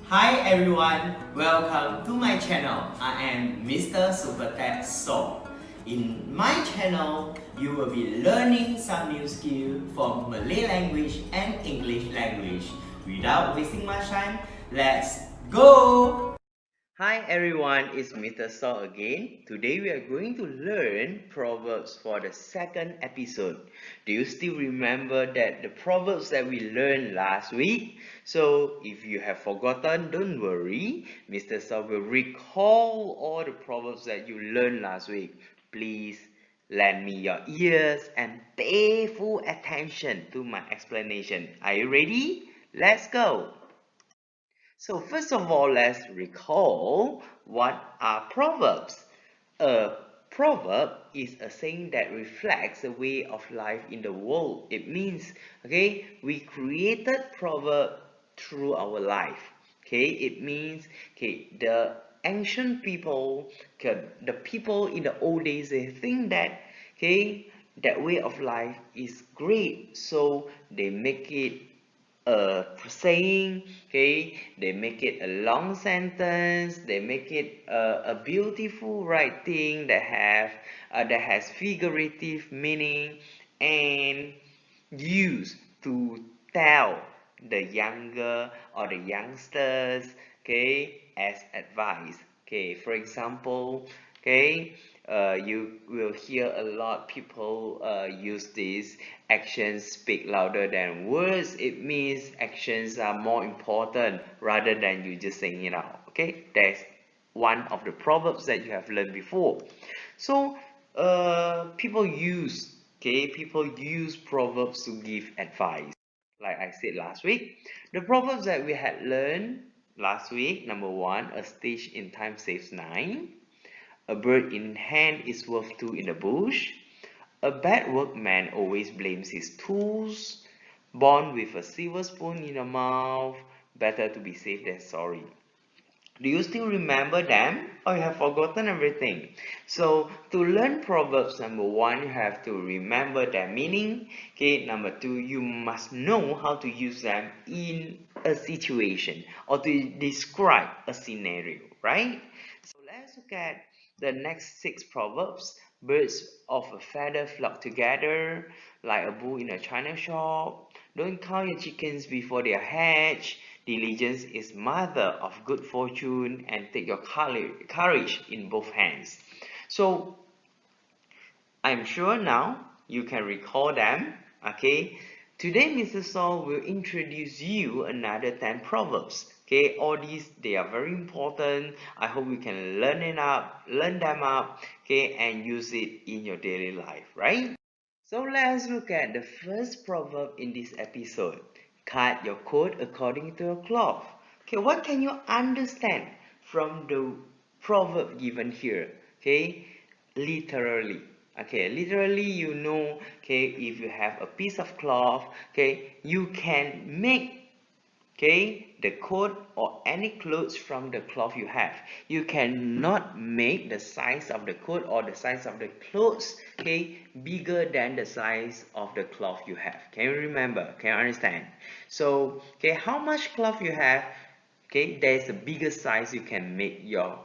Hi everyone, welcome to my channel. I am Mr. Supertech So. In my channel, you will be learning some new skills from Malay language and English language. Without wasting much time, let's go! Hi everyone, it's Mr. Saw again. Today we are going to learn Proverbs for the second episode. Do you still remember the Proverbs that we learned last week? So if you have forgotten, don't worry. Mr. Saw will recall all the Proverbs that you learned last week. Please lend me your ears and pay full attention to my explanation. Are you ready? Let's go! So first of all, let's recall what are proverbs. A proverb is a saying that reflects the way of life in the world. It means, okay, we created proverb through our life. Okay, it means, okay, the ancient people, okay, the people in the old days, they think that, okay, that way of life is great, so they make it a saying, okay, they make it a long sentence, they make it a beautiful writing that has figurative meaning and used to tell the younger or the youngsters, okay, as advice. Okay, for example, okay, you will hear a lot people use this: actions speak louder than words. It means actions are more important rather than you just saying it out. Okay, that's one of the proverbs that you have learned before. So people use proverbs to give advice. Like I said last week, the proverbs that we had learned last week: number one, a stitch in time saves nine; a bird in hand is worth two in the bush; a bad workman always blames his tools; born with a silver spoon in your mouth; better to be safe than sorry. Do you still remember them, or you have forgotten everything? So to learn proverbs, number one, you have to remember their meaning. Okay, number two, you must know how to use them in a situation or to describe a scenario, right? So let's look at the next six proverbs. Birds of a feather flock together, like a bull in a china shop. Don't count your chickens before they are hatched. Diligence is mother of good fortune, and take your courage in both hands. So I'm sure now you can recall them. Okay. Today, Mr. Saul will introduce you another 10 proverbs. Okay, all these they are very important. I hope you can learn them up, okay, and use it in your daily life, right? So let's look at the first proverb in this episode. Cut your coat according to your cloth. Okay, what can you understand from the proverb given here? Okay, literally. Okay, literally, okay, if you have a piece of cloth, okay, you can make, okay, the coat or any clothes from the cloth you have. You cannot make the size of the coat or the size of the clothes, okay, bigger than the size of the cloth you have. Can you remember? Can you understand? So, okay, how much cloth you have, okay, there's a bigger size you can make your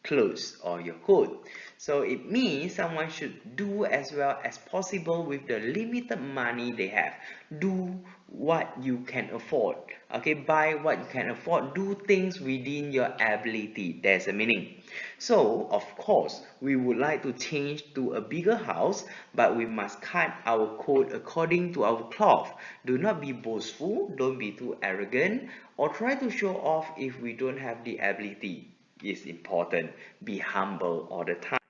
clothes or your coat. So it means someone should do as well as possible with the limited money they have. Do what you can afford. Okay, buy what you can afford. Do things within your ability. There's a meaning. So of course, we would like to change to a bigger house, but we must cut our coat according to our cloth. Do not be boastful, don't be too arrogant, or try to show off if we don't have the ability. Is important. Be humble all the time.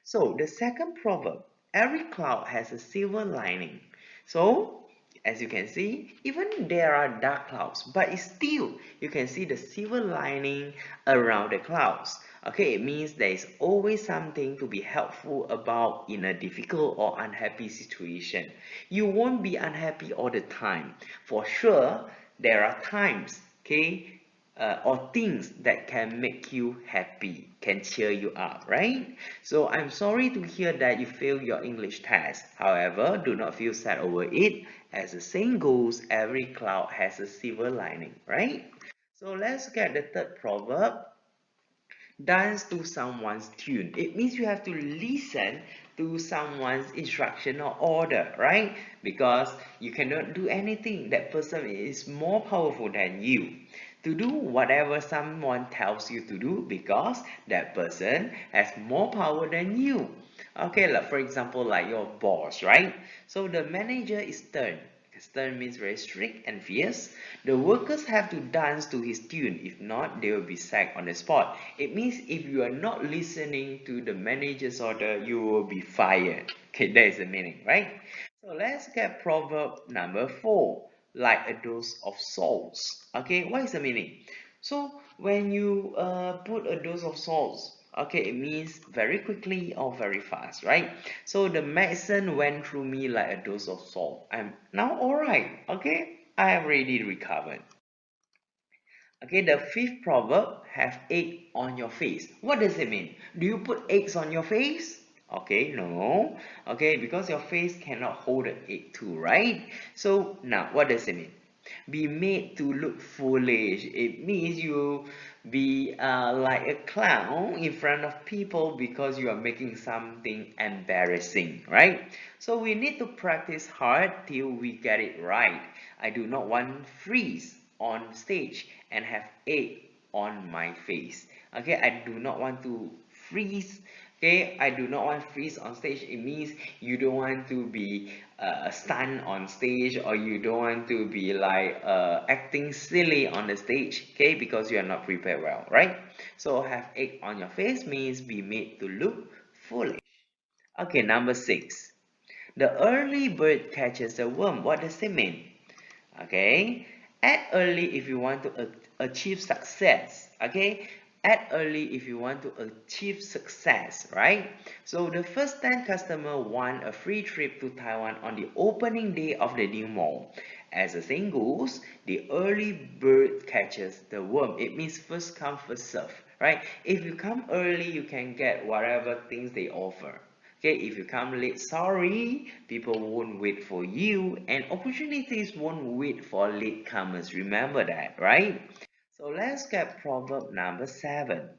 So the second proverb, every cloud has a silver lining. So as you can see, even there are dark clouds, but still you can see the silver lining around the clouds. Okay, it means there is always something to be helpful about in a difficult or unhappy situation. You won't be unhappy all the time. For sure, there are times, okay, or things that can make you happy, can cheer you up, right? So I'm sorry to hear that you failed your English test. However, do not feel sad over it. As the saying goes, every cloud has a silver lining, right? So let's get the third proverb. Dance to someone's tune. It means you have to listen to someone's instruction or order, right? Because you cannot do anything. That person is more powerful than you to do whatever someone tells you to do because that person has more power than you. Okay, like for example, like your boss, right? So the manager is stern. Stern means very strict and fierce. The workers have to dance to his tune. If not, they will be sacked on the spot. It means if you are not listening to the manager's order, you will be fired. Okay, that is the meaning, right? So let's get proverb number 4. Like a dose of salts. Okay, what is the meaning? So when you put a dose of salts, okay, it means very quickly or very fast, right? So the medicine went through me like a dose of salt. I'm now alright, okay? I have already recovered. Okay, the fifth proverb, have egg on your face. What does it mean? Do you put eggs on your face? Okay, no. Okay, because your face cannot hold an egg too, right? So now, what does it mean? Be made to look foolish. It means you be like a clown in front of people because you are making something embarrassing, right? So we need to practice hard till we get it right. I do not want freeze on stage and have egg on my face. Okay, I do not want to freeze. Okay, I do not want freeze on stage. It means you don't want to be stunned on stage, or you don't want to be like acting silly on the stage. Okay, because you are not prepared well, right? So have egg on your face means be made to look foolish. Okay, number 6. The early bird catches the worm. What does it mean? Okay, act early if you want to achieve success. Okay, act early if you want to achieve success, right? So the first 10 customer won a free trip to Taiwan on the opening day of the new mall. As the saying goes, the early bird catches the worm. It means first come first serve, right? If you come early, you can get whatever things they offer. Okay, if you come late, sorry, people won't wait for you, and opportunities won't wait for latecomers. Remember that, right? So let's get proverb number 7.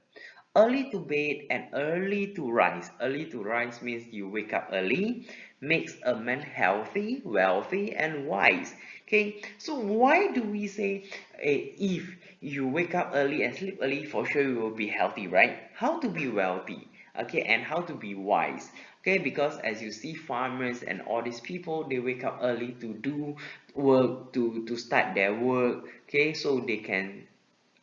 Early to bed and early to rise. Early to rise means you wake up early, makes a man healthy, wealthy, and wise. Okay, so why do we say if you wake up early and sleep early, for sure you will be healthy, right? How to be wealthy? Okay, and how to be wise? Okay, because as you see farmers and all these people, they wake up early to do work, to start their work. Okay, so they can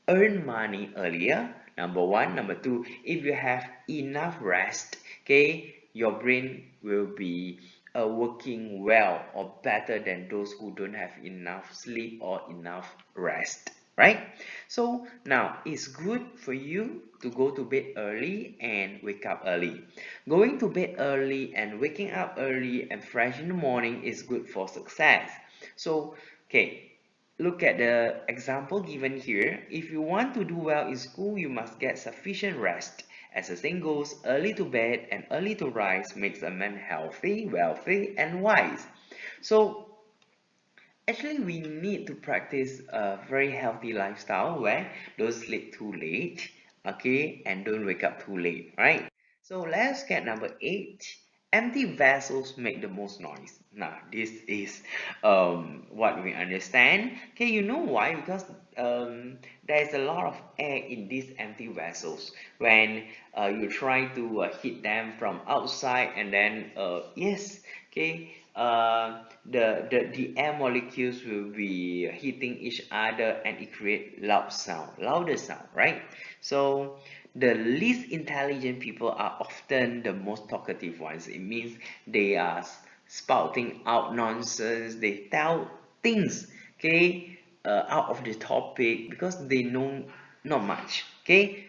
earn money earlier. Number one. Number two, if you have enough rest, okay, your brain will be working well or better than those who don't have enough sleep or enough rest, right? So now it's good for you to go to bed early and wake up early. Going to bed early and waking up early and fresh in the morning is good for success. So okay, look at the example given here. If you want to do well in school, you must get sufficient rest. As the saying goes, early to bed and early to rise makes a man healthy, wealthy, and wise. So actually, we need to practice a very healthy lifestyle where don't sleep too late, okay, and don't wake up too late, right? So let's get number 8. Empty vessels make the most noise. Now, this is what we understand. Okay, you know why? Because there is a lot of air in these empty vessels. When you try to hit them from outside, and then yes, okay, the air molecules will be hitting each other, and it create louder sound, right? So the least intelligent people are often the most talkative ones. It means they are spouting out nonsense. They tell things, okay, out of the topic because they know not much. Okay,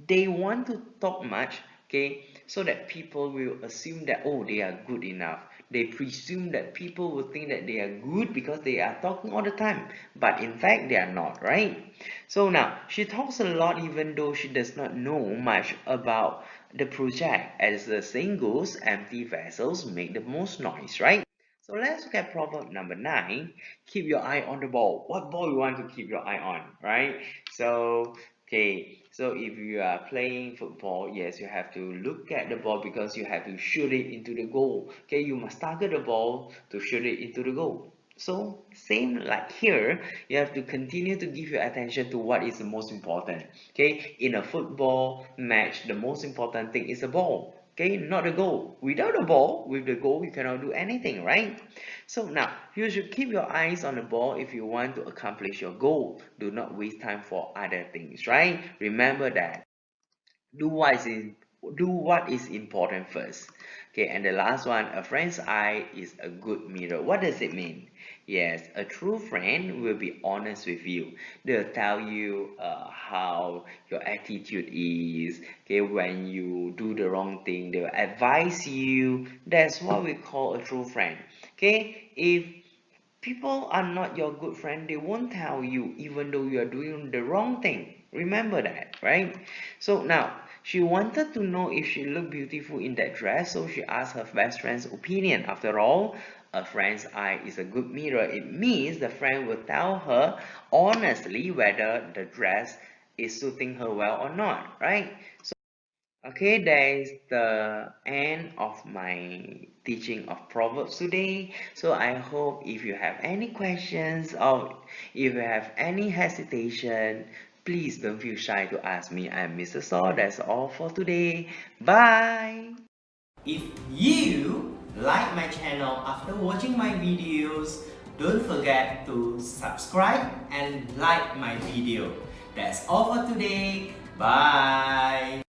they want to talk much, okay, so that people will assume that, oh, they are good enough. They presume that people will think that they are good because they are talking all the time, but in fact they are not, right? So now she talks a lot even though she does not know much about the project. As the saying goes, empty vessels make the most noise, right? So let's look at proverb number 9. Keep your eye on the ball. What ball you want to keep your eye on, right? So, okay, so if you are playing football, yes, you have to look at the ball because you have to shoot it into the goal. Okay, you must target the ball to shoot it into the goal. So, same like here, you have to continue to give your attention to what is the most important. Okay, in a football match, the most important thing is the ball. Okay, not the goal. Without the ball, with the goal, you cannot do anything, right? So now, you should keep your eyes on the ball if you want to accomplish your goal. Do not waste time for other things, right? Remember that do what is in, do what is important first. Okay, and the last one, a friend's eye is a good mirror. What does it mean? Yes, a true friend will be honest with you. They'll tell you how your attitude is. Okay, when you do the wrong thing, they'll advise you. That's what we call a true friend. Okay, if people are not your good friend, they won't tell you even though you are doing the wrong thing. Remember that, right? So now, she wanted to know if she looked beautiful in that dress, so she asked her best friend's opinion. After all, a friend's eye is a good mirror. It means the friend will tell her honestly whether the dress is suiting her well or not, right? Okay, that is the end of my teaching of Proverbs today. So I hope if you have any questions or if you have any hesitation, please don't feel shy to ask me. I'm Mr. Saw. That's all for today. Bye. If you like my channel after watching my videos, don't forget to subscribe and like my video. That's all for today. Bye.